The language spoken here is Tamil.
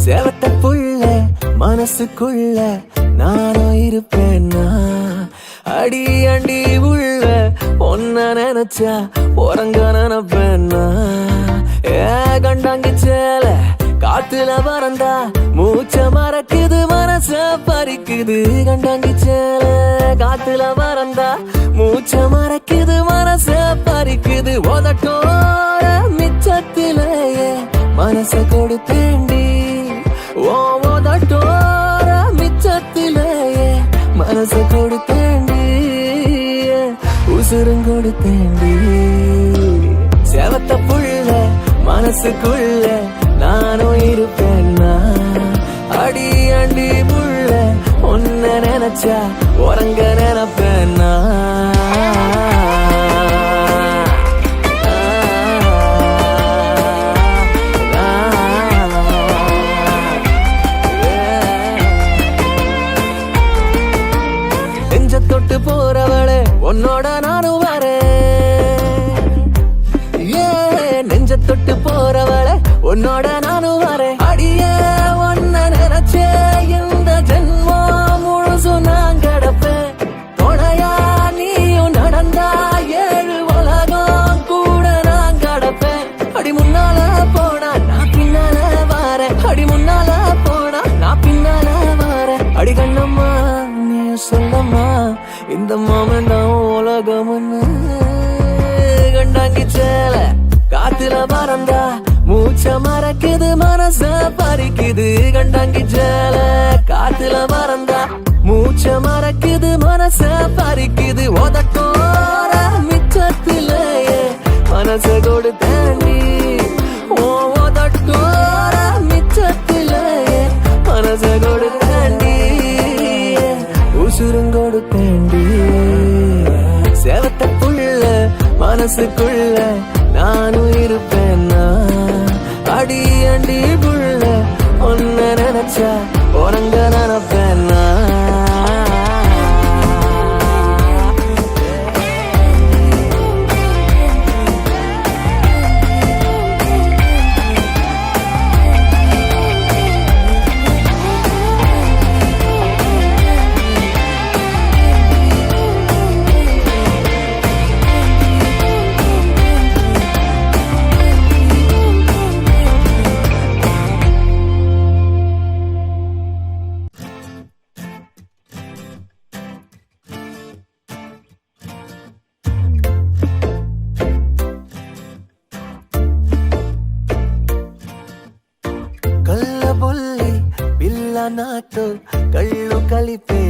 சேவத்த புள்ள மனசுக்குள்ள நானும் இருப்பேன்னா அடி அண்டி உள்ள ஒன்ன நினைச்சா உறங்க நினைப்பேன்னா கண்டாங்கி சேல காத்துல பறந்தா மூச்ச மறக்குது மனச பறிக்குது கண்டாங்கி சேல காத்துல பறந்தா மூச்ச மறக்குது மனச பறிக்குது உதட்டோர மிச்சத்திலேயே மனச கொடுத்தேண்டி ஓ உதட்டோர மிச்சத்திலேயே மனச கொடுத்தேண்டி உசுரும் கொடுத்தேண்டி சேவத்த புள்ள மனசுக்குள்ள நானும் இருப்பேன்னா அடி அண்டி புள்ள ஒன்ன நினைச்சா உறங்க நினைப்பேன்னா நெஞ்ச தொட்டு போறவளே உன்னோட நானும் நெஞ்ச தொட்டு போறவளை உன்னோட நானும் வரேன் அடிய ஒன்ன நினைச்சே இந்த ஜென்மம் முழுசு நான் கிடப்பேன் துணையா நீயும் நடந்தா 7 உலகம் கூட நான் கிடப்பேன் அடி முன்னால போனா நான் பின்னால வாரேன் அடி முன்னால போனா நான் பின்னால வாரேன் அடி கண்ணம்மா நீ சொல்லம்மா இந்த மாமன் தான் உலகம்னு கண்டாங்கி சேல காத்துல பறந்தா மூச்ச மறக்குது மனச பறிக்குது கண்டாங்கி சேல காத்துல பறந்தா மூச்ச மறக்குது மனச பறிக்குது உதட்டோர மிச்சத்திலேயே மனச கொடுத்தேண்டி ஓ உதட்டோர மிச்சத்திலேயே மனச கொடுத்தேண்டி உசுரும் கொடுத்தேண்டி சேவத்த புள்ள மனசுக்குள்ள நானும் இருப்பேன்னா அடி அண்டி புள்ள ஒன்ன நினைச்சா உறங்க நினைப்பேன்னா నాతో కళ్ళు కలిపే